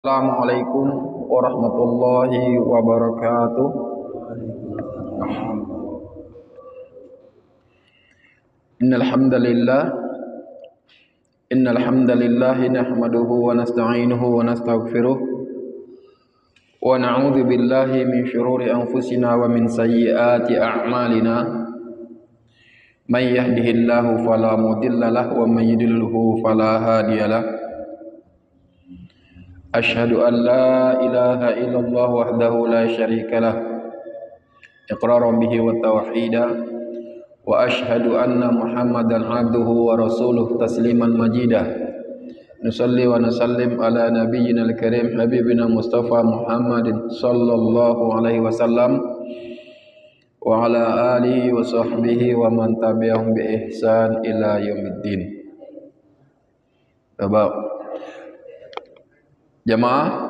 Assalamualaikum warahmatullahi wabarakatuh. Innal hamdalillah nahmaduhu wa nasta'inuhu wa nastaghfiruh wa na'udzu billahi min shururi anfusina wa min sayyiati a'malina. May yahdihillahu fala mudilla lahu wa may yudlilhu fala hadiyalah. Asyhadu an la ilaha illallah wahdahu la syarika lah iqraran bihi wa tauhida wa asyhadu anna Muhammadan abduhu wa rasuluh tasliman majida. Nusalli wa nusallim ala nabiyyina al-karim habibina Mustafa Muhammadin sallallahu alaihi wasallam wa ala alihi wa sahbihi wa man tabi'ahum bi ihsan ila yaumiddin. Bapak jamaah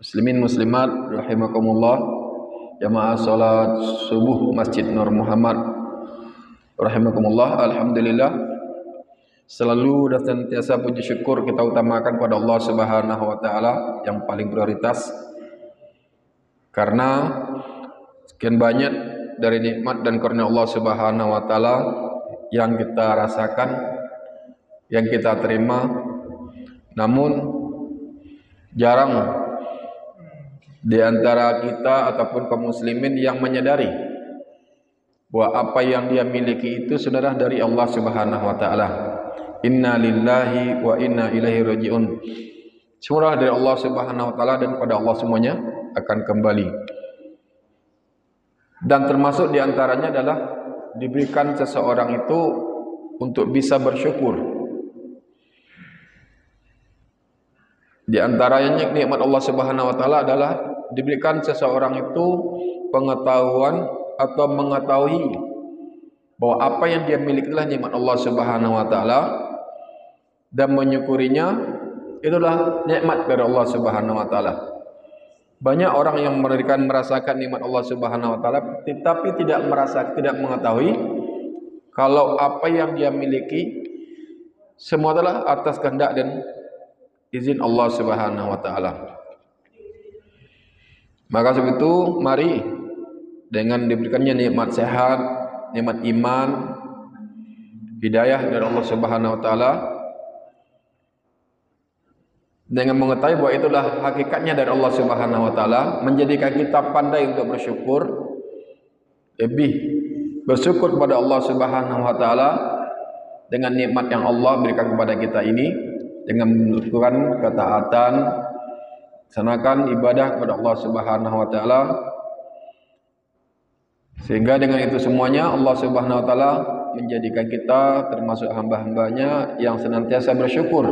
muslimin muslimat rahimakumullah, jamaah salat subuh Masjid Nur Muhammad rahimakumullah. Alhamdulillah, selalu dan senantiasa puji syukur kita utamakan pada Allah Subhanahu wa taala yang paling prioritas, karena sekian banyak dari nikmat dan karunia Allah Subhanahu wa taala yang kita rasakan, yang kita terima, namun jarang di antara kita ataupun kaum muslimin yang menyadari bahwa apa yang dia miliki itu saudara dari Allah Subhanahu wa taala. Inna lillahi wa inna ilaihi rajiun. Semua dari Allah Subhanahu wa taala dan pada Allah semuanya akan kembali. Dan termasuk di antaranya adalah diberikan seseorang itu untuk bisa bersyukur. Di antaranya nikmat Allah Subhanahu wa taala adalah diberikan seseorang itu pengetahuan atau mengetahui bahwa apa yang dia miliki adalah nikmat Allah Subhanahu wa taala, dan menyukurinya itulah nikmat dari Allah Subhanahu wa taala. Banyak orang yang merasakan nikmat Allah Subhanahu wa taala tetapi tidak mengetahui kalau apa yang dia miliki semua adalah atas kehendak dan izin Allah Subhanahu wa taala. Maka sebab itu mari dengan diberikannya nikmat sehat, nikmat iman, hidayah dari Allah Subhanahu wa taala, dengan mengetahui bahwa itulah hakikatnya dari Allah Subhanahu wa taala, menjadikan kita pandai untuk bersyukur, lebih bersyukur kepada Allah Subhanahu wa taala dengan nikmat yang Allah berikan kepada kita ini, dengan melakukan ketaatan, laksanakan ibadah kepada Allah Subhanahu wa taala, sehingga dengan itu semuanya Allah Subhanahu wa taala menjadikan kita termasuk hamba-hambanya yang senantiasa bersyukur.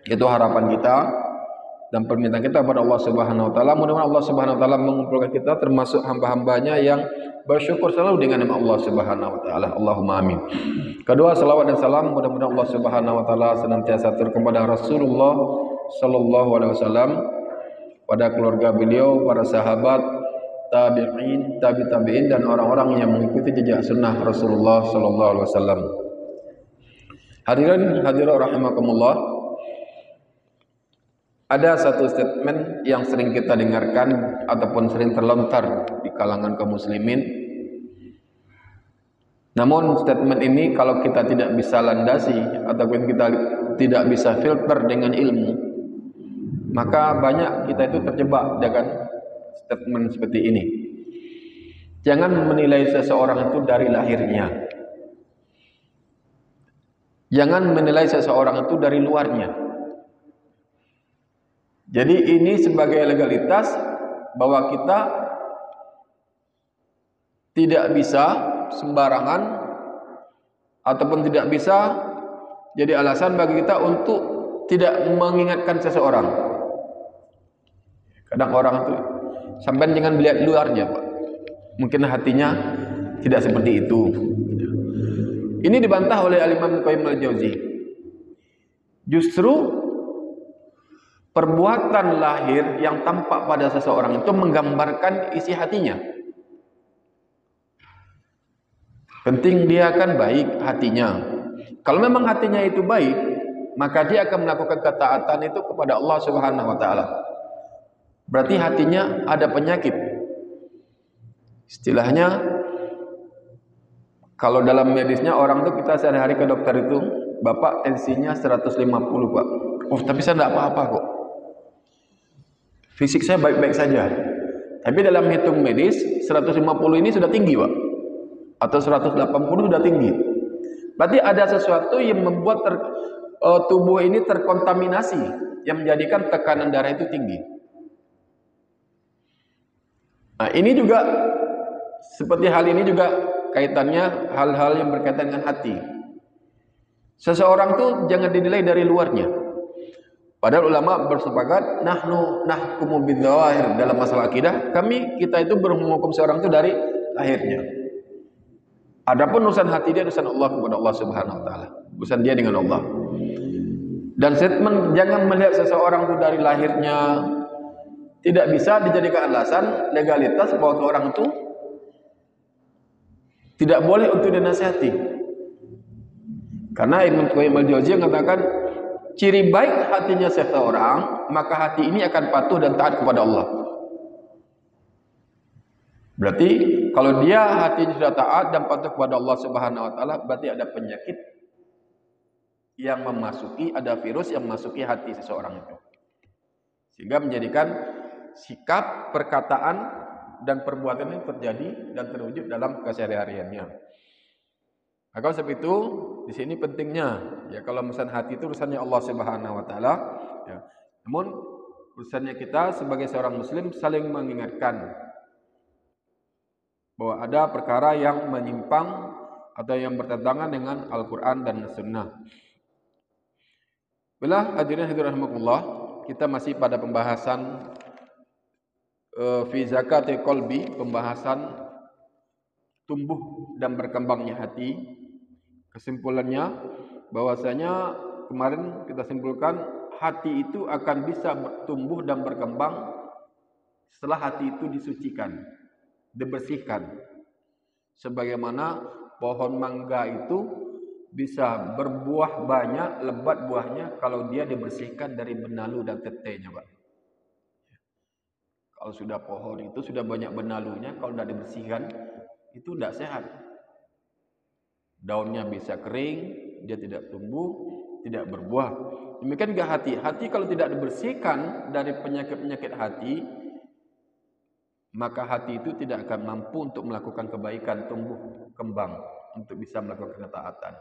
Itu harapan kita dan permintaan kita kepada Allah Subhanahu wa taala. Mudah-mudahan Allah Subhanahu wa taala mengumpulkan kita termasuk hamba-hambanya yang bersyukur selalu dengan nama Allah Subhanahu wa taala. Allahumma amin. Kedua, salawat dan salam mudah-mudahan Allah Subhanahu wa taala senantiasa turun kepada Rasulullah sallallahu alaihi wasallam, pada keluarga beliau, para sahabat, tabi'in, tabi'in dan orang-orang yang mengikuti jejak sunnah Rasulullah sallallahu alaihi wasallam. Hadirin hadirat rahimakumullah, ada satu statement yang sering kita dengarkan ataupun sering terlontar di kalangan kaum muslimin. Namun statement ini kalau kita tidak bisa landasi ataupun kita tidak bisa filter dengan ilmu, maka banyak kita itu terjebak dengan statement seperti ini. Jangan menilai seseorang itu dari lahirnya. Jangan menilai seseorang itu dari luarnya. Jadi ini sebagai legalitas bahwa kita tidak bisa sembarangan ataupun tidak bisa jadi alasan bagi kita untuk tidak mengingatkan seseorang. Kadang orang itu sampai jangan melihat luarnya, Pak. Mungkin hatinya tidak seperti itu. Ini dibantah oleh Al-Imam Ibnu Qayyim Al-Jauzi. Justru perbuatan lahir yang tampak pada seseorang itu menggambarkan isi hatinya. Penting dia kan baik hatinya. Kalau memang hatinya itu baik, maka dia akan melakukan ketaatan itu kepada Allah Subhanahu wa taala. Berarti hatinya ada penyakit. Istilahnya kalau dalam medisnya orang tuh kita sehari-hari ke dokter itu, Bapak tensinya 150, Pak. Oh, tapi saya tidak apa-apa kok. Fisik saya baik-baik saja. Tapi dalam hitung medis 150 ini sudah tinggi, Pak. Atau 180 sudah tinggi. Berarti ada sesuatu yang membuat tubuh ini terkontaminasi yang menjadikan tekanan darah itu tinggi. Nah, ini juga seperti hal ini juga kaitannya hal-hal yang berkaitan dengan hati. Seseorang tuh jangan dinilai dari luarnya. Padahal ulama bersepakat nahnu nahkumu bidzawahir dalam masalah akidah, kita itu menghukum seorang itu dari lahirnya. Adapun urusan hati dia urusan Allah kepada Allah Subhanahu wa taala. Urusan dia dengan Allah. Dan statement jangan melihat seseorang itu dari lahirnya tidak bisa dijadikan alasan legalitas bahwa orang itu tidak boleh untuk dinasihati. Karena Ibnu Qayyim al-Jauziyah mengatakan ciri baik hatinya seseorang, maka hati ini akan patuh dan taat kepada Allah. Berarti kalau dia hatinya sudah taat dan patuh kepada Allah Subhanahu wa taala, berarti ada penyakit yang memasuki, ada virus yang memasuki hati seseorang itu. Sehingga menjadikan sikap, perkataan dan perbuatan ini terjadi dan terwujud dalam kesehariannya. Maka sebab itu di sini pentingnya ya kalau urusan hati itu urusannya Allah Subhanahu wa taala ya. Namun urusannya kita sebagai seorang muslim saling mengingatkan bahwa ada perkara yang menyimpang atau yang bertentangan dengan Al-Qur'an dan Sunnah. Bila hadirin rahimakumullah, kita masih pada pembahasan fi zakati qalbi, pembahasan tumbuh dan berkembangnya hati. Kesimpulannya bahwasanya kemarin kita simpulkan hati itu akan bisa bertumbuh dan berkembang setelah hati itu disucikan, dibersihkan. Sebagaimana pohon mangga itu bisa berbuah banyak, lebat buahnya kalau dia dibersihkan dari benalu dan tetenya, Pak. Kalau sudah pohon itu sudah banyak benalunya, kalau tidak dibersihkan itu tidak sehat. Daunnya bisa kering, dia tidak tumbuh, tidak berbuah. Demikian juga hati. Hati kalau tidak dibersihkan dari penyakit-penyakit hati, maka hati itu tidak akan mampu untuk melakukan kebaikan, tumbuh, kembang, untuk bisa melakukan ketaatan.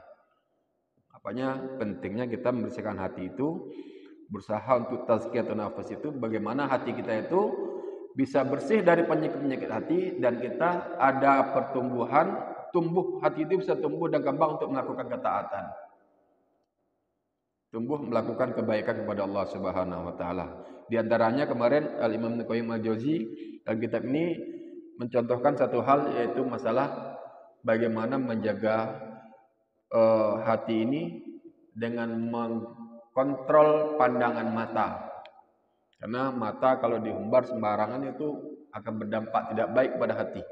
Makanya pentingnya kita membersihkan hati itu, berusaha untuk tazkiyatun nafas itu, bagaimana hati kita itu bisa bersih dari penyakit-penyakit hati dan kita ada pertumbuhan, hati itu bisa tumbuh dan kembang untuk melakukan ketaatan. Tumbuh melakukan kebaikan kepada Allah Subhanahu wa taala. Di antaranya kemarin Al-Imam Ibnu Qayyim al-Jauziyah dalam kitab ini mencontohkan satu hal yaitu masalah bagaimana menjaga hati ini dengan mengkontrol pandangan mata. Karena mata kalau diumbar sembarangan itu akan berdampak tidak baik pada hati.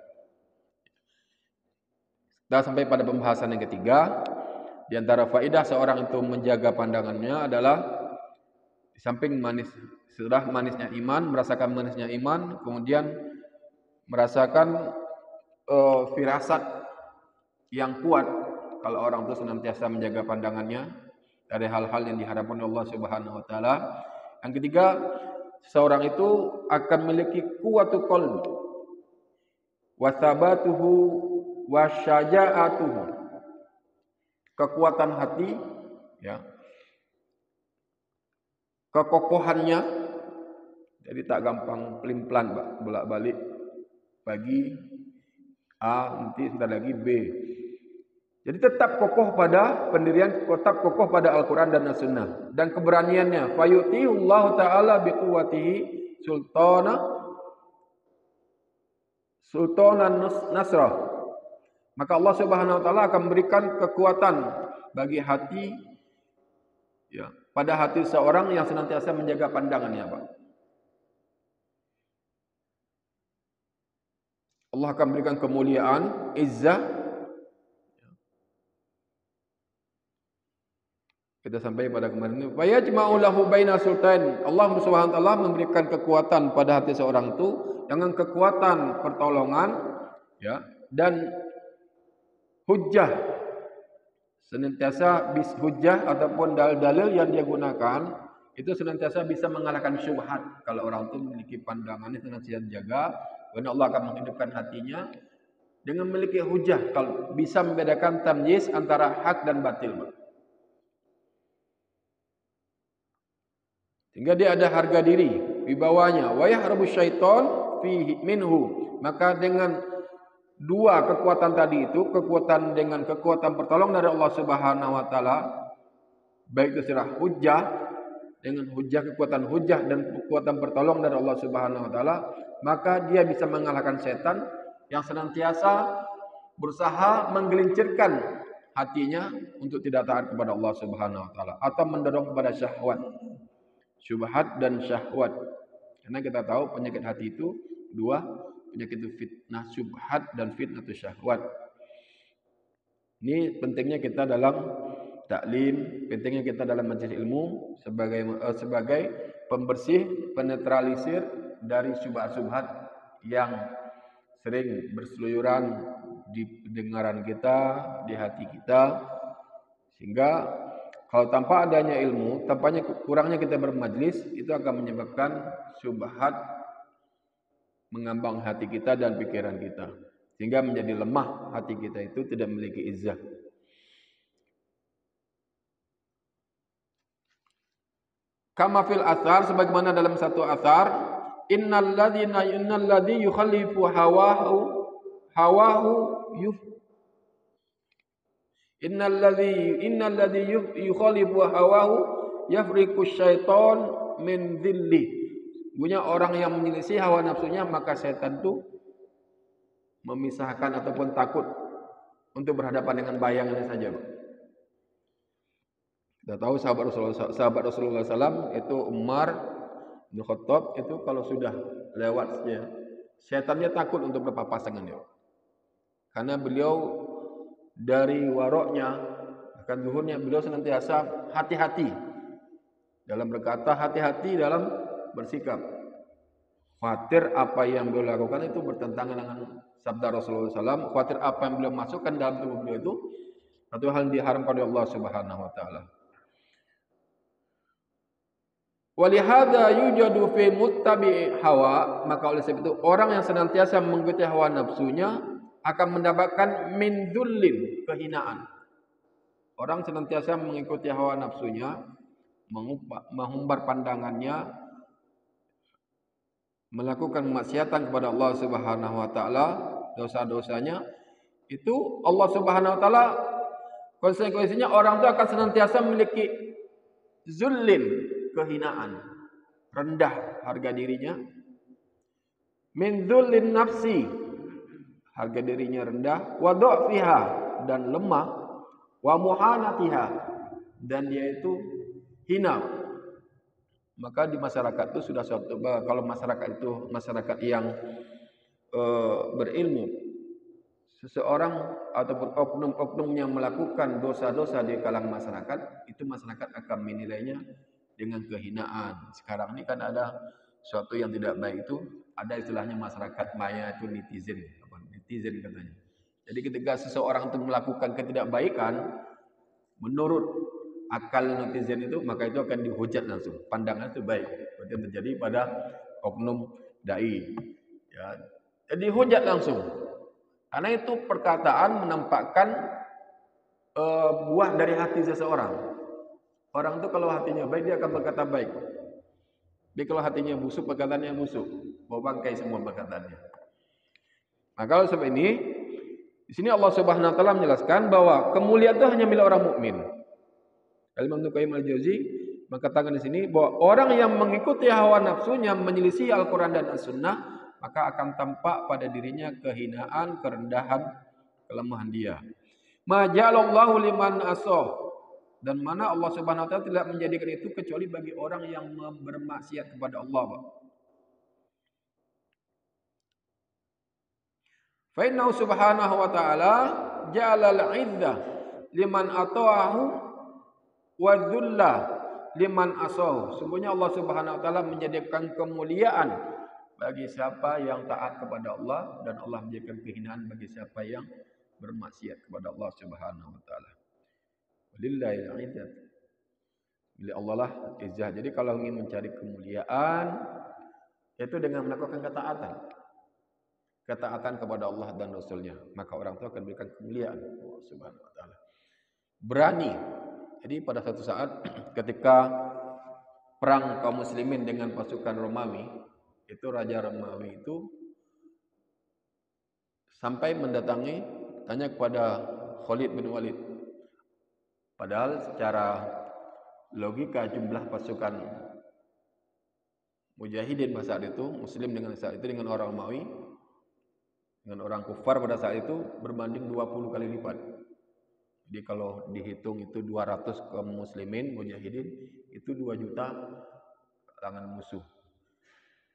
Kita sampai pada pembahasan yang ketiga. Di antara faedah seorang itu menjaga pandangannya adalah di samping sudah manisnya iman, merasakan manisnya iman, kemudian merasakan firasat yang kuat kalau orang itu senantiasa menjaga pandangannya dari hal-hal yang diharapkan Allah Subhanahu wa taala. Yang ketiga, seorang itu akan memiliki kuwatul qalbi wa thabatuhu wa syaja'atuhu. Kekuatan hati ya. Kekokohannya jadi tak gampang pelin-pelan bolak-balik pagi A nanti sudah lagi B. Jadi tetap kokoh pada pendirian, tetap kokoh pada Al-Qur'an dan As-Sunnah dan keberaniannya fayutihullahu taala biquwwatihi sultanan nasrah. Maka Allah Subhanahu wa taala akan memberikan kekuatan bagi hati ya, pada hati seorang yang senantiasa menjaga pandangannya, Pak. Allah akan berikan kemuliaan, izzah Kita sampai pada kemarin ini. Wa yajma'u lahu baina sultan. Allah Subhanahu wa taala memberikan kekuatan pada hati seorang itu dengan kekuatan pertolongan ya dan hujjah. Senantiasa hujjah ataupun dalil-dalil yang dia gunakan itu senantiasa bisa mengalahkan syubhat. Kalau orang itu memiliki pandangan itu senantiasa jaga, karena Allah akan menghidupkan hatinya dengan memiliki hujjah, kalau bisa membedakan tamyiz antara hak dan batil. Sehingga dia ada harga diri wibawanya. Wa yahrabu syaiton fihi minhu. Maka dengan dua kekuatan tadi itu, kekuatan dengan kekuatan pertolongan dari Allah Subhanahu wa taala, baik itu secara hujjah dengan hujjah, kekuatan hujjah dan kekuatan pertolongan dari Allah Subhanahu wa taala, maka dia bisa mengalahkan setan yang senantiasa berusaha menggelincirkan hatinya untuk tidak taat kepada Allah Subhanahu wa taala atau mendorong kepada syahwat. Syubhat dan syahwat. Karena kita tahu penyakit hati itu dua, penyakit itu fitnah syubhat dan fitnah itu syahwat. Ini pentingnya kita dalam taklim, pentingnya kita dalam majelis ilmu sebagai pembersih, penetralisir dari syubhat-syubhat yang sering berseluyuran di pendengaran kita, di hati kita, sehingga kalau tanpa adanya ilmu, tanpanya kurangnya kita bermajlis, itu akan menyebabkan syubhat mengambang hati kita dan pikiran kita. Sehingga menjadi lemah hati kita itu, tidak memiliki izzah. Kama fil athar, sebagaimana dalam satu athar, innal ladzi yukhalifu hawahu Innal ladzi yukhalifu hawahu yafriqu syaiton min dhilli. Punya orang yang menyelisih hawa nafsunya, maka setan itu memisahkan ataupun takut untuk berhadapan dengan bayangannya saja. Kita tahu sahabat Rasulullah SAW itu Umar bin Khattab itu kalau sudah lewatnya setannya takut untuk berpapasan dengan dia. Karena beliau dari waroknya, bahkan zuhurnya, beliau senantiasa hati-hati dalam berkata, hati-hati dalam bersikap. Khawatir apa yang beliau lakukan itu bertentangan dengan sabda Rasulullah SAW. Khawatir apa yang beliau masukkan dalam tubuh beliau itu satu hal yang diharamkan oleh Allah Subhanahu wa taala. Walihada yujadu fi muttabi hawa, maka oleh sebab itu orang yang senantiasa mengikuti hawa nafsunya akan mendapatkan min dhullin, kehinaan. Orang senantiasa mengikuti hawa nafsunya, mengumbar pandangannya, melakukan maksiatan kepada Allah Subhanahu wa taala, dosa-dosanya, itu Allah Subhanahu wa taala konsekuensinya orang itu akan senantiasa memiliki zullin, kehinaan, rendah harga dirinya. Min dhullin nafsi, harga dirinya rendah, wa dha'fiha, dan lemah, wa muhanatiha, dan dia itu hina. Maka di masyarakat itu sudah suatu, kalau masyarakat itu masyarakat yang berilmu, seseorang ataupun oknum-oknum yang melakukan dosa-dosa di kalangan masyarakat, itu masyarakat akan menilainya dengan kehinaan. Sekarang ini kan ada suatu yang tidak baik itu, ada istilahnya masyarakat maya itu netizen katanya. Jadi ketika seseorang itu melakukan ketidakbaikan menurut akal netizen itu, maka itu akan dihujat langsung. Pandangan itu baik. Seperti yang terjadi pada oknum dai. Ya, dihujat langsung. Karena itu perkataan menampakkan buah dari hati seseorang. Orang itu kalau hatinya baik dia akan berkata baik. Tapi kalau hatinya busuk, perkataannya busuk. Mau bangkai semua perkataannya. Nah, kalau sebab ini, di sini Allah Subhanahu wa taala menjelaskan bahwa kemuliaan itu hanya milik orang mukmin. Imam Ibnu Qayyim Al-Jauzi mengatakan di sini bahwa orang yang mengikuti hawa nafsunya, menyelisih Al-Qur'an dan As-Sunnah, maka akan tampak pada dirinya kehinaan, kerendahan, kelemahan dia. Ma ja'alallahu liman asah, dan mana Allah Subhanahu wa taala tidak menjadikan itu kecuali bagi orang yang bermaksiat kepada Allah. Fa innahu subhanahu wa ta'ala ja'ala al-'izzah liman ata'ahu wa dhulla liman asaw. Sungguhnya Allah Subhanahu wa taala menjadikan kemuliaan bagi siapa yang taat kepada Allah, dan Allah menjadikan kehinaan bagi siapa yang bermaksiat kepada Allah Subhanahu wa taala. Walillahil izzat. Milik Allah lah izzah. Jadi kalau ingin mencari kemuliaan, yaitu dengan melakukan ketaatan. Ketaatan kepada Allah dan Rasulnya, maka orang itu akan berikan kemuliaan Allah Subhanahu wa taala. Berani. Jadi pada suatu saat ketika perang kaum muslimin dengan pasukan Romawi, itu raja Romawi itu sampai mendatangi, tanya kepada Khalid bin Walid. Padahal secara logika jumlah pasukan mujahidin pada saat itu, muslim dengan saat itu dengan orang Romawi, dengan orang kufar pada saat itu berbanding 20 kali lipat. Jadi kalau dihitung itu 200 kaum muslimin mujahidin, itu 2 juta kalangan musuh.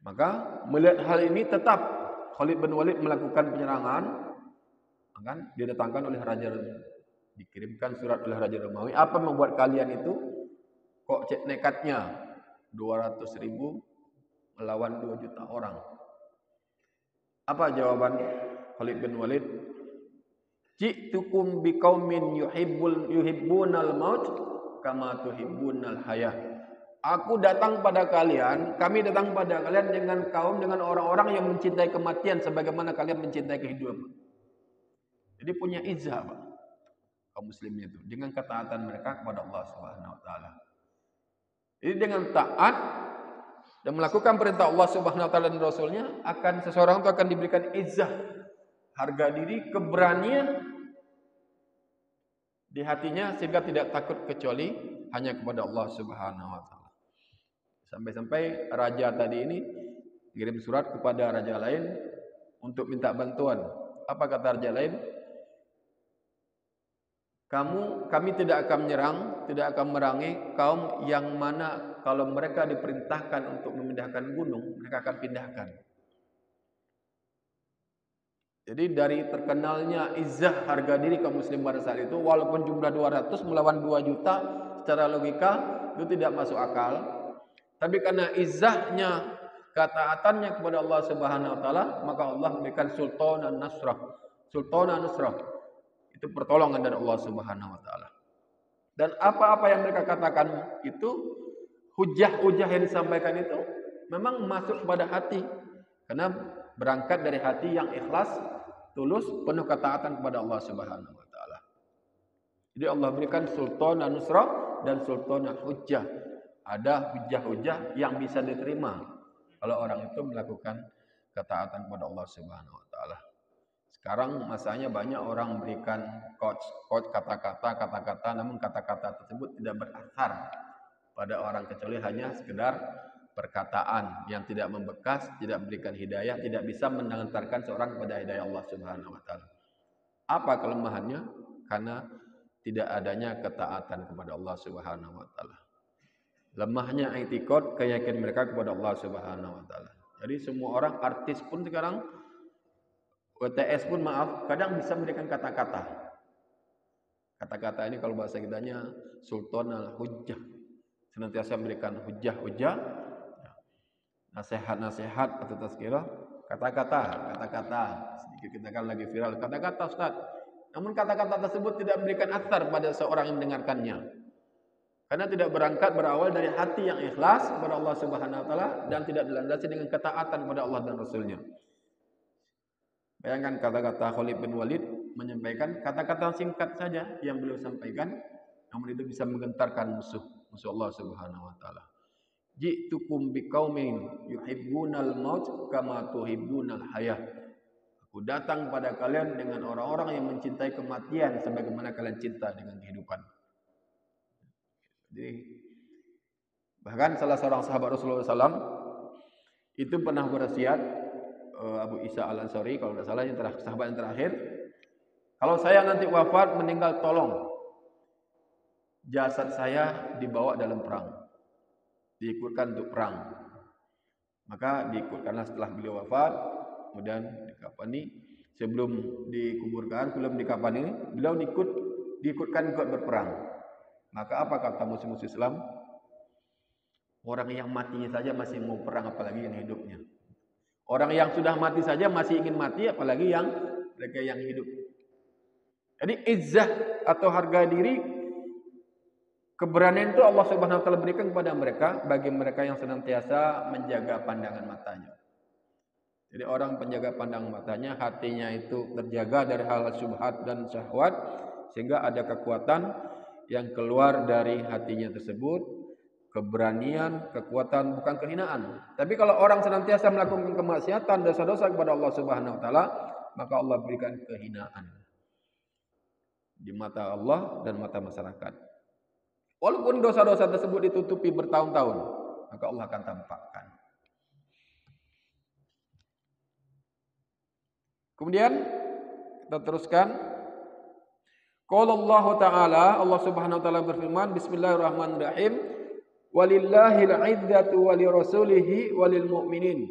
Maka melihat hal ini tetap Khalid bin Walid melakukan penyerangan, akan didatangkan oleh raja Romawi. Dikirimkan surat oleh raja Romawi, apa membuat kalian itu kok cek nekatnya 200.000 melawan 2 juta orang? Apa jawaban Khalid bin Walid? Ji'tukum biqaumin yuhibbunal maut kama tuhibbunal hayah. Aku datang pada kalian, kami datang pada kalian dengan kaum, dengan orang-orang yang mencintai kematian sebagaimana kalian mencintai kehidupan. Jadi punya izzah, Pak, kaum muslimin itu dengan ketaatan mereka kepada Allah Subhanahu wa taala. Jadi dengan taat dan melakukan perintah Allah Subhanahu wa taala dan Rasulnya, akan seseorang itu akan diberikan izzah, harga diri, keberanian di hatinya, sehingga tidak takut kecuali hanya kepada Allah Subhanahu wa taala. Sampai-sampai raja tadi ini kirim surat kepada raja lain untuk minta bantuan. Apa kata raja lain? Kami tidak akan menyerang, tidak akan merangi kaum yang mana kalau mereka diperintahkan untuk memindahkan gunung, mereka akan pindahkan. Jadi dari terkenalnya izzah harga diri kaum muslim pada saat itu, walaupun jumlah 200 melawan 2 juta, secara logika itu tidak masuk akal. Tapi karena izzahnya, ketaatannya kepada Allah Subhanahu wa taala, maka Allah memberikan sultanan nasrah. Sultanan nasrah itu pertolongan dari Allah Subhanahu wa taala. Dan apa-apa yang mereka katakan itu, hujah-hujah yang disampaikan itu memang masuk kepada hati. Karena berangkat dari hati yang ikhlas, tulus, penuh ketaatan kepada Allah Subhanahu wa taala. Jadi Allah berikan sultanan nasrah dan sultanan hujah. Ada hujah-hujah yang bisa diterima kalau orang itu melakukan ketaatan kepada Allah Subhanahu wa taala. Sekarang masanya banyak orang memberikan quotes kata-kata, namun kata-kata tersebut tidak berasar pada orang kecuali hanya sekedar perkataan yang tidak membekas, tidak memberikan hidayah, tidak bisa mengantarkan seorang kepada hidayah Allah Subhanahu wa taala. Apa kelemahannya? Karena tidak adanya ketaatan kepada Allah Subhanahu wa taala. Lemahnya i'tiqad, keyakinan mereka kepada Allah Subhanahu wa taala. Jadi semua orang, artis pun sekarang, WTS pun maaf, kadang bisa memberikan kata-kata. Kata-kata ini kalau bahasa kitanya sultanul hujjah. Senantiasa memberikan hujjah-hujjah, nasihat-nasihat atau tazkirah, kata-kata. Sedikit kita kan lagi viral kata-kata, Ustaz. Namun kata-kata tersebut tidak memberikan athar pada seorang yang mendengarkannya. Karena tidak berawal dari hati yang ikhlas kepada Allah Subhanahu wa taala dan tidak dilandasi dengan ketaatan kepada Allah dan Rasulnya. Bayangkan kata-kata Khalid bin Walid menyampaikan kata-kata singkat saja yang beliau sampaikan, namun itu bisa menggentarkan musuh Allah Subhanahu wa taala. Ji'tukum biqaumin yuhibbunal maut kama tuhibbunal hayah. Aku datang pada kalian dengan orang-orang yang mencintai kematian sebagaimana kalian cinta dengan kehidupan. Jadi, bahkan salah seorang sahabat Rasulullah SAW itu pernah berwasiat, Abu Isa Al-Ansari kalau tidak salah, sahabat yang terakhir, kalau saya nanti wafat meninggal, tolong jasad saya dibawa dalam perang, diikutkan untuk perang. Maka diikutkanlah setelah beliau wafat, kemudian dikafani. Sebelum dikuburkan, belum dikafani, beliau diikutkan ikut berperang. Maka apa kata musuh-musuh Islam? Orang yang matinya saja masih mau perang, apalagi yang hidupnya. Orang yang sudah mati saja masih ingin mati, apalagi yang mereka yang hidup. Jadi izzah atau harga diri, keberanian itu Allah Subhanahu wa taala berikan kepada mereka bagi mereka yang senantiasa menjaga pandangan matanya. Jadi orang penjaga pandangan matanya, hatinya itu terjaga dari hal syubhat dan syahwat, sehingga ada kekuatan yang keluar dari hatinya tersebut, keberanian, kekuatan, bukan kehinaan. Tapi kalau orang senantiasa melakukan kemaksiatan, dosa-dosa kepada Allah Subhanahu wa taala, maka Allah berikan kehinaan di mata Allah dan mata masyarakat. Walaupun dosa-dosa tersebut ditutupi bertahun-tahun, maka Allah akan tampakkan. Kemudian kita teruskan. Qala Allah Ta'ala, Allah Subhanahu wa taala berfirman, Bismillahirrahmanirrahim, walillahil 'izzatu wa lirasulihi wa lil mu'minin.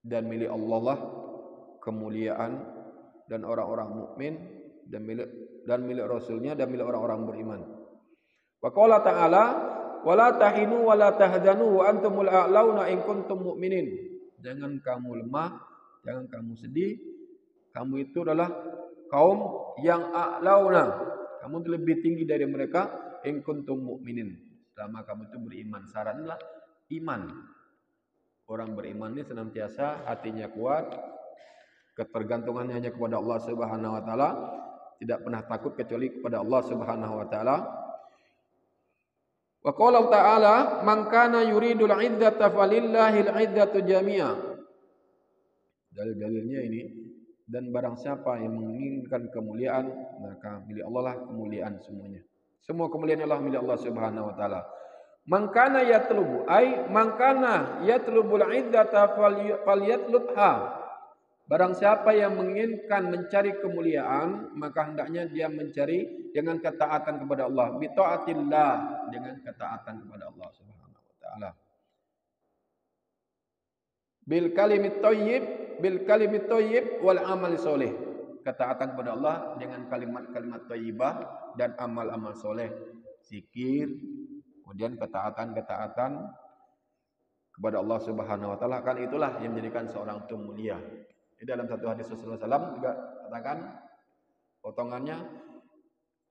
Dan milik Allah lah kemuliaan dan orang-orang mukmin, dan milik Rasulnya dan milik orang-orang beriman. Wa qala ta'ala, wala tahinu wala tahzanu wa antumul a'launa in kuntum mu'minin. Jangan kamu lemah, jangan kamu sedih. Kamu itu adalah kaum yang a'launa. Kamu lebih tinggi dari mereka in kuntum mu'minin. Selama kamu itu beriman. Syaratnya iman. Orang beriman ini senantiasa hatinya kuat, ketergantungannya hanya kepada Allah Subhanahu wa taala, tidak pernah takut kecuali kepada Allah Subhanahu wa taala. Wa qala ta'ala, man kana yuridul 'izzata falillahil 'izzatu jami'a. Dalil-dalilnya ini, dan barang siapa yang menginginkan kemuliaan, maka milik Allah lah kemuliaan semuanya. Semua kemuliaan Allah milik Allah Subhanahu wa taala. Man kana yatlubu ay man kana yatlubul 'izzata falyatlubha. Barang siapa yang menginginkan mencari kemuliaan, maka hendaknya dia mencari dengan ketaatan kepada Allah. Bi taatillah, dengan ketaatan kepada Allah Subhanahu wa taala. Bil kalimit thayyib wal amal sholih. Ketaatan kepada Allah dengan kalimat-kalimat thayyibah dan amal-amal soleh. Zikir, kemudian ketaatan kepada Allah Subhanahu wa taala, kan itulah yang menjadikan seorang itu mulia. Di dalam satu hadis Rasulullah SAW juga katakan potongannya,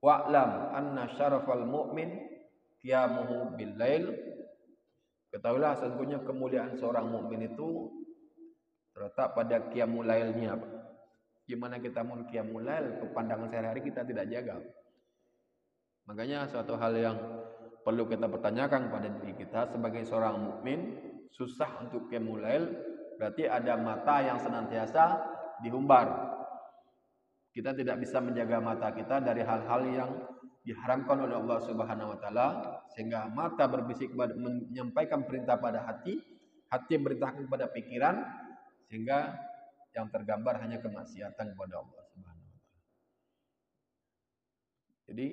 wa'lam anna syarafal mu'min qiyamuhu bil lail. Ketahuilah sesungguhnya kemuliaan seorang mukmin itu terletak pada qiyamul lailnya. Gimana kita mau qiyamul lail, kepandangan sehari-hari kita tidak jaga. Makanya suatu hal yang perlu kita pertanyakan pada diri kita sebagai seorang mukmin, susah untuk qiyamul lail. Berarti ada mata yang senantiasa dihumbar. Kita tidak bisa menjaga mata kita dari hal-hal yang diharamkan oleh Allah Subhanahu wa taala, sehingga mata berbisik menyampaikan perintah pada hati, hati berintahkan kepada pikiran, sehingga yang tergambar hanya kemaksiatan kepada Allah Subhanahu wa taala. Jadi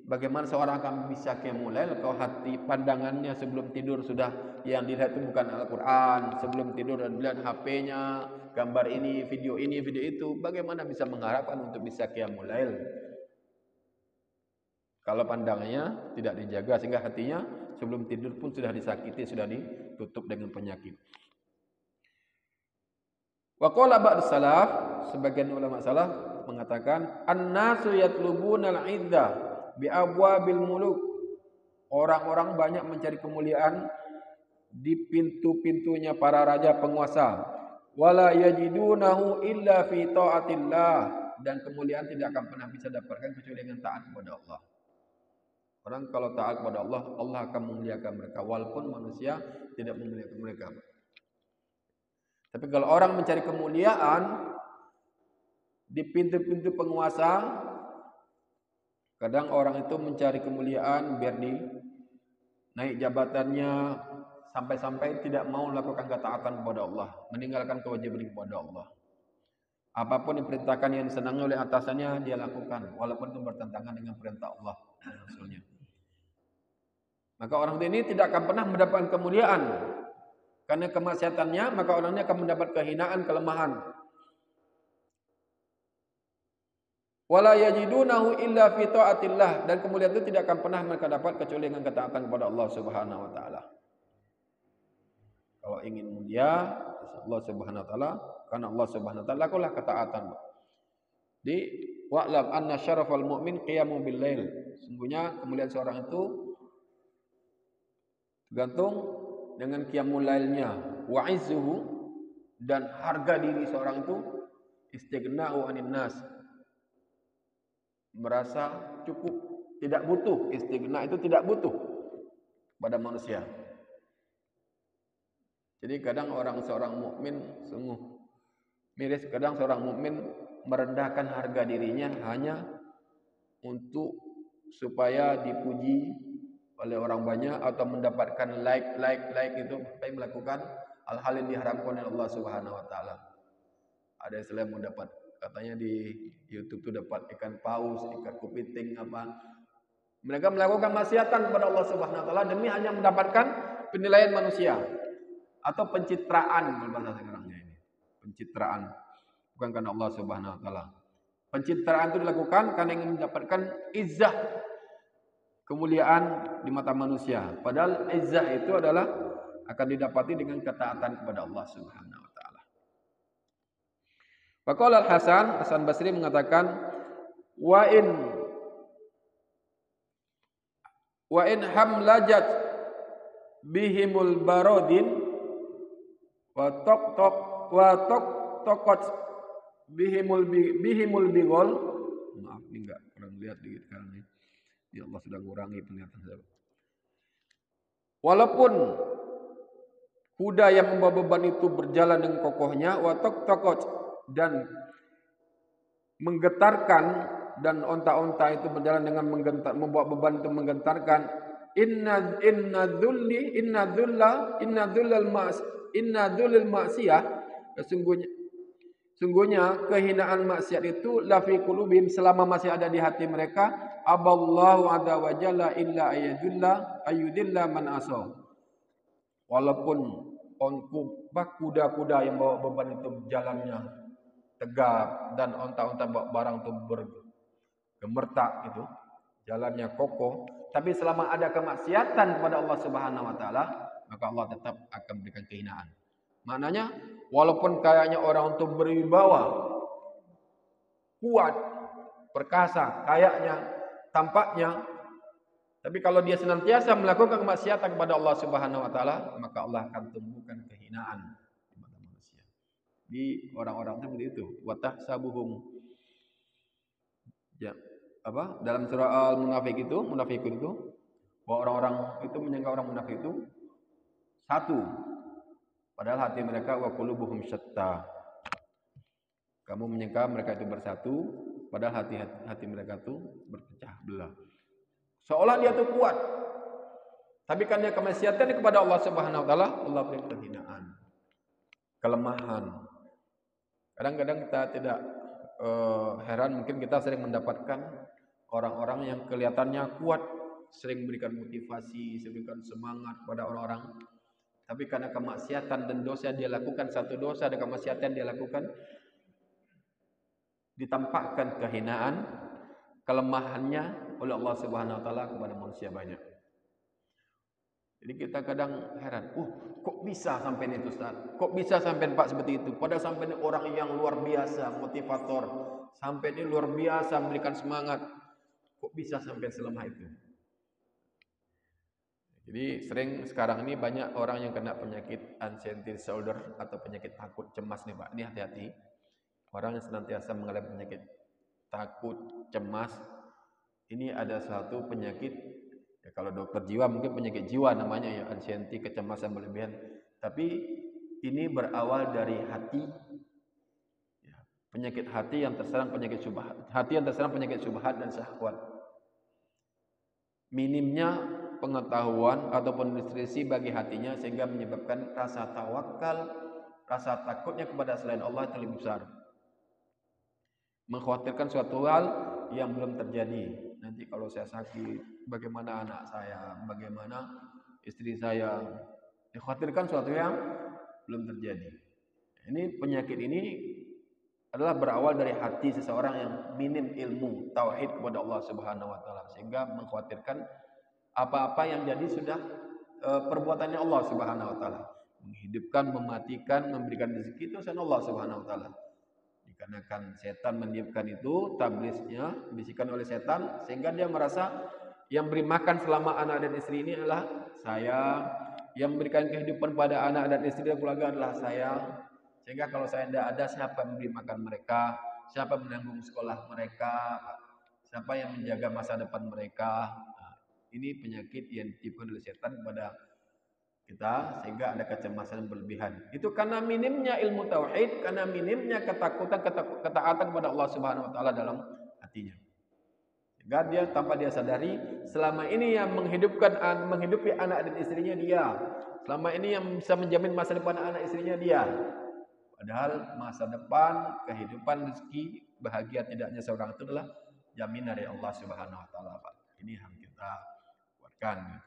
bagaimana seorang akan bisa qiyamul lail kalau hati pandangannya sebelum tidur sudah yang dilihat itu bukan Al-Quran, sebelum tidur dan melihat HP-nya, gambar ini, video itu, bagaimana bisa mengharapkan untuk bisa qiyamul lail kalau pandangannya tidak dijaga, sehingga hatinya sebelum tidur pun sudah disakiti, sudah ditutup dengan penyakit. Wa qala ba'd salaf, sebagian ulama salaf mengatakan, an-nasu yatlubuna al-'izzah bi abwabil muluk. Orang-orang banyak mencari kemuliaan di pintu-pintunya para raja penguasa. Wala yajidunahu illa fi taatillah, dan kemuliaan tidak akan pernah bisa dapatkan kecuali dengan taat kepada Allah. Orang kalau taat kepada Allah, Allah akan memuliakan mereka walaupun manusia tidak memuliakan mereka. Tapi kalau orang mencari kemuliaan di pintu-pintu penguasa, kadang orang itu mencari kemuliaan biar naik jabatannya, sampai-sampai tidak mau melakukan ketaatan kepada Allah, meninggalkan kewajiban kepada Allah. Apapun yang diperintahkan yang disenangi oleh atasannya dia lakukan, walaupun itu bertentangan dengan perintah Allah dan Rasulnya. Maka orang ini tidak akan pernah mendapatkan kemuliaan karena kemaksiatannya, maka orangnya akan mendapat kehinaan, kelemahan. wala yajidunahu illa fi taatillah, dan kemuliaan itu tidak akan pernah mereka dapat kecuali dengan ketaatan kepada Allah Subhanahu wa taala. Kalau ingin mulia Allah Subhanahu wa taala, karena Allah Subhanahu wa taala lakukanlah ketaatan. Di wa'lam anna syarafal mu'min qiyamu bil lail. Sungguhnya kemuliaan seorang itu tergantung dengan qiyamul lailnya, wa izzuhu, dan harga diri seorang itu istighna'u anin nas, merasa cukup, tidak butuh. Istighna itu tidak butuh pada manusia. Jadi kadang seorang mukmin sungguh miris, kadang seorang mukmin merendahkan harga dirinya hanya untuk supaya dipuji oleh orang banyak atau mendapatkan like itu, tapi melakukan hal-hal yang diharamkan oleh Allah Subhanahu wa taala. Ada yang selain mendapat, katanya di YouTube itu dapat ikan paus, ikan kepiting apa. Mereka melakukan maksiatan kepada Allah Subhanahu wa taala demi hanya mendapatkan penilaian manusia atau pencitraan kalau bahasa sekarangnya ini. Pencitraan, bukan karena Allah Subhanahu wa taala. Pencitraan itu dilakukan karena ingin mendapatkan izzah, kemuliaan di mata manusia. Padahal izzah itu adalah akan didapati dengan ketaatan kepada Allah Subhanahu wa taala. Faqala Hasan Basri mengatakan, wa in hamlajat bihimul barodin wa tokot bihimul bigol. Maaf, ini enggak kurang lihat dikit sekarang ini. Ya Allah sudah mengurangi penglihatan saya. Walaupun kuda yang membawa beban itu berjalan dengan kokohnya, wa tokot, dan menggetarkan, dan onta-onta itu berjalan dengan membawa beban itu menggetarkan. Inna dhullal ma'siyah, sungguhnya kehinaan maksiat itu la fi qulubihim, selama masih ada di hati mereka. Aballahu azza wa jalla illa ayyudilla man asaw. Walaupun kuda-kuda yang bawa beban itu jalannya tegap, dan onta-onta bawa barang itu bergemertak itu, jalannya kokoh, tapi selama ada kemaksiatan kepada Allah Subhanahu wa taala, maka Allah tetap akan berikan kehinaan. Maknanya walaupun kayaknya orang itu berwibawa, kuat, perkasa, kayaknya, tampaknya, tapi kalau dia senantiasa melakukan kemaksiatan kepada Allah Subhanahu wa taala, maka Allah akan tumbuhkan kehinaan kepada manusia. Di orang-orang itu seperti itu. Wa tahsabuhum, ya, apa? Dalam surah Al-Munafiqun itu, bahwa orang-orang itu menyangka orang munafik itu satu, padahal hati mereka wa qulubuhum syatta. Kamu menyangka mereka itu bersatu, padahal hati mereka itu berpecah belah. Seolah dia itu kuat, tapi karena kemaksiatan kepada Allah Subhanahu wa taala, Allah beri kehinaan, kelemahan. Kadang-kadang kita tidak heran, mungkin kita sering mendapatkan orang-orang yang kelihatannya kuat, sering memberikan motivasi, sering memberikan semangat pada orang-orang, tapi karena kemaksiatan dan dosa dia lakukan, satu dosa dan kemaksiatan dia lakukan, ditampakkan kehinaan, kelemahannya oleh Allah Subhanahu wa taala kepada manusia banyak. Jadi kita kadang heran, kok bisa sampai itu Ustaz? Kok bisa sampai Pak seperti itu? Padahal sampai ini orang yang luar biasa, motivator, sampai ini luar biasa memberikan semangat. Kok bisa sampai selemah itu? Jadi sering sekarang ini banyak orang yang kena penyakit anxiety disorder atau penyakit takut cemas nih Pak. Ini hati-hati. Orang yang senantiasa mengalami penyakit takut, cemas, ini ada satu penyakit, ya kalau dokter jiwa mungkin penyakit jiwa namanya ya, anxiety, kecemasan berlebihan. Tapi ini berawal dari hati, ya, penyakit hati yang terserang penyakit syubhat, dan syahwat. Minimnya pengetahuan ataupun nutrisi bagi hatinya sehingga menyebabkan rasa tawakal, rasa takutnya kepada selain Allah itu lebih besar. Mengkhawatirkan suatu hal yang belum terjadi. Nanti kalau saya sakit, bagaimana anak saya, bagaimana istri saya? Dikhawatirkan suatu yang belum terjadi. Ini penyakit ini adalah berawal dari hati seseorang yang minim ilmu tauhid kepada Allah Subhanahu wa taala, sehingga mengkhawatirkan apa-apa yang jadi sudah perbuatannya Allah Subhanahu wa taala. Menghidupkan, mematikan, memberikan rezeki itu urusan Allah Subhanahu wa taala. Dikarenakan setan meniupkan itu, tablisnya bisikan oleh setan, sehingga dia merasa yang beri makan selama anak dan istri ini adalah saya, yang memberikan kehidupan pada anak dan istri dan keluarga adalah saya. Sehingga kalau saya tidak ada, siapa yang memberi makan mereka, siapa yang menanggung sekolah mereka, siapa yang menjaga masa depan mereka. Nah, ini penyakit yang ditipu oleh setan kepada kita, sehingga ada kecemasan yang berlebihan. Itu karena minimnya ilmu tauhid, karena minimnya ketaatan kepada Allah Subhanahu wa taala dalam hatinya. Sehingga dia tanpa dia sadari, selama ini yang menghidupi anak dan istrinya dia. Selama ini yang bisa menjamin masa depan anak istrinya dia. Padahal masa depan, kehidupan, rezeki, bahagia tidaknya seorang itu adalah jaminan dari Allah Subhanahu wa taala. Ini yang kita kuatkan.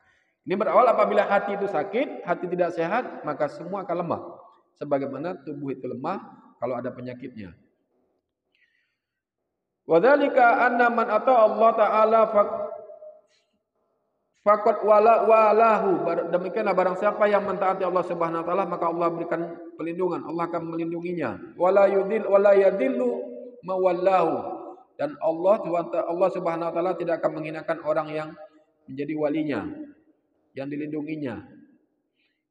Ini berawal apabila hati itu sakit, hati tidak sehat, maka semua akan lemah. Sebagaimana tubuh itu lemah kalau ada penyakitnya. Wadzalika anna man ata Allah taala faqad walahu. Demikianlah barang siapa yang mentaati Allah Subhanahu wa taala, maka Allah berikan pelindungan, Allah akan melindunginya. Wala yadillu mawallahu. Dan Allah Subhanahu wa taala tidak akan menghinakan orang yang menjadi walinya, yang dilindunginya.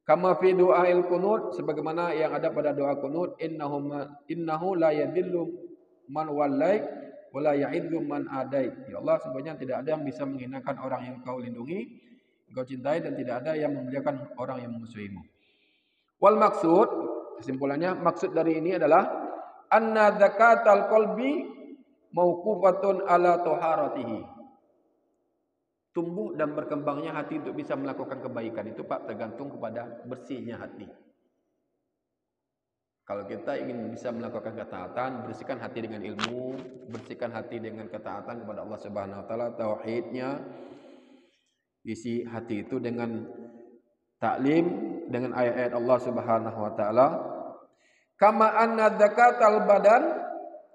Kama fi du'ail qunut, sebagaimana yang ada pada doa qunut, innahu la yadillu man wallai wa la ya'idzu man adai. Ya Allah, sebenarnya tidak ada yang bisa menghinakan orang yang kau lindungi, kau cintai, dan tidak ada yang memuliakan orang yang memusuhimu. Wal maksud, kesimpulannya, maksud dari ini adalah anna zakatal qalbi mauqufatun ala taharatihi. Tumbuh dan berkembangnya hati untuk bisa melakukan kebaikan itu Pak tergantung kepada bersihnya hati. Kalau kita ingin bisa melakukan ketaatan, bersihkan hati dengan ilmu, bersihkan hati dengan ketaatan kepada Allah Subhanahu wa taala, tauhidnya. Isi hati itu dengan taklim, dengan ayat-ayat Allah Subhanahu wa taala. Kama anna zakatal badan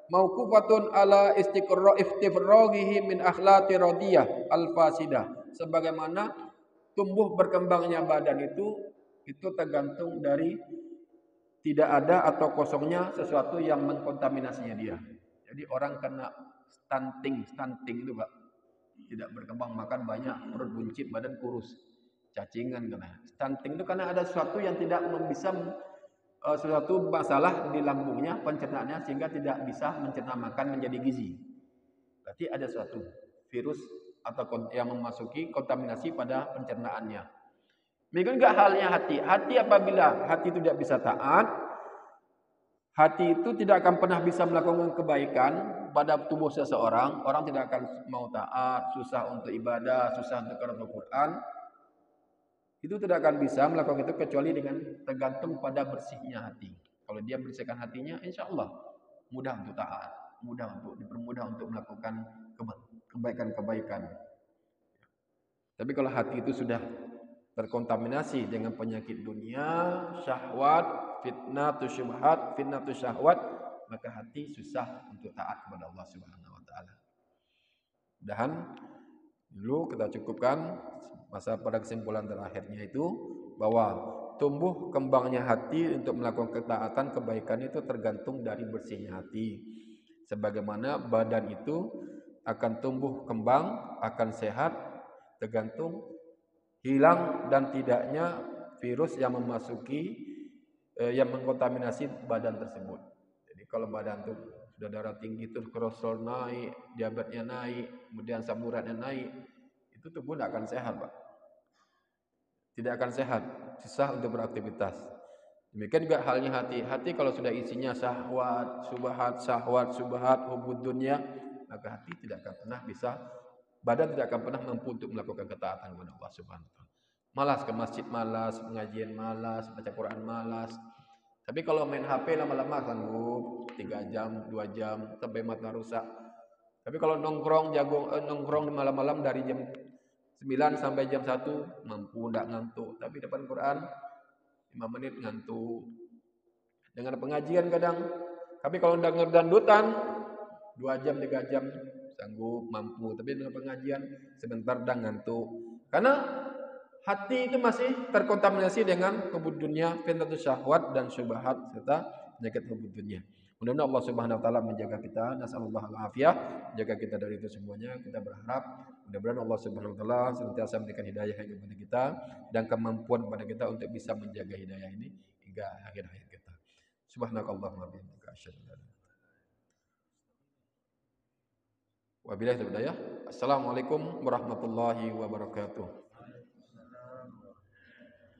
mauqufatun ala istifraghihi min akhlaqi radiyah al-fasidah. Sebagaimana tumbuh berkembangnya badan itu tergantung dari tidak ada atau kosongnya sesuatu yang mengkontaminasinya dia. Jadi orang kena stunting itu Pak. Tidak berkembang, makan banyak, perut buncit, badan kurus, cacingan kena. Stunting itu karena ada sesuatu yang tidak bisa suatu masalah di lambungnya, pencernaannya, sehingga tidak bisa mencerna makan menjadi gizi. Berarti ada suatu virus atau yang memasuki kontaminasi pada pencernaannya. Demikian juga halnya hati. Hati apabila hati itu tidak bisa taat, hati itu tidak akan pernah bisa melakukan kebaikan pada tubuh seseorang. Orang tidak akan mau taat, susah untuk ibadah, susah untuk Al-Quran. Itu tidak akan bisa melakukan itu kecuali dengan tergantung pada bersihnya hati. Kalau dia bersihkan hatinya, insya Allah mudah untuk taat, dipermudah untuk melakukan kebaikan-kebaikan. Tapi kalau hati itu sudah terkontaminasi dengan penyakit dunia, syahwat, fitnatu syahwat, maka hati susah untuk taat kepada Allah Subhanahu wa taala. Dan dulu kita cukupkan masa pada kesimpulan terakhirnya itu bahwa tumbuh kembangnya hati untuk melakukan ketaatan kebaikan itu tergantung dari bersihnya hati. Sebagaimana badan itu akan tumbuh kembang, akan sehat tergantung hilang dan tidaknya virus yang memasuki yang mengkontaminasi badan tersebut. Jadi kalau badan itu sudah darah tinggi, terus kolesterol naik, diabetesnya naik, kemudian asam uratnya naik, itu tubuh tidak akan sehat Pak. Tidak akan sehat, susah untuk beraktivitas. Demikian juga halnya hati. Hati kalau sudah isinya syahwat, subhat, hubud dunia, maka hati tidak akan pernah bisa, badan tidak akan pernah mampu untuk melakukan ketaatan kepada Allah Subhanahu wa taala. Malas ke masjid, malas, pengajian malas, baca Quran malas. Tapi kalau main HP lama-lama sanggup 3 jam, 2 jam sampai mata rusak. Tapi kalau nongkrong malam-malam dari jam 9 sampai jam 1 mampu tidak ngantuk. Tapi depan Quran 5 menit ngantuk. Dengan pengajian kadang Tapi kalau denger dandutan 2 jam 3 jam sanggup mampu, tapi dalam pengajian sebentar dah ngantuk. Karena hati itu masih terkontaminasi dengan hubud dunia, fitnatus syahwat dan syubhat serta penyakit hubud dunia. Mudah-mudahan Allah Subhanahu wa taala menjaga kita, nasallallahu al-afiyah, jaga kita dari itu semuanya. Kita berharap mudah-mudahan Allah Subhanahu wa taala senantiasa memberikan hidayah kepada kita dan kemampuan kepada kita untuk bisa menjaga hidayah ini hingga akhir hayat kita. Subhanakallahumma wa bihamdika asyhadu an la ilaha illa anta. Wabillahi taufiq. Assalamualaikum warahmatullahi wabarakatuh.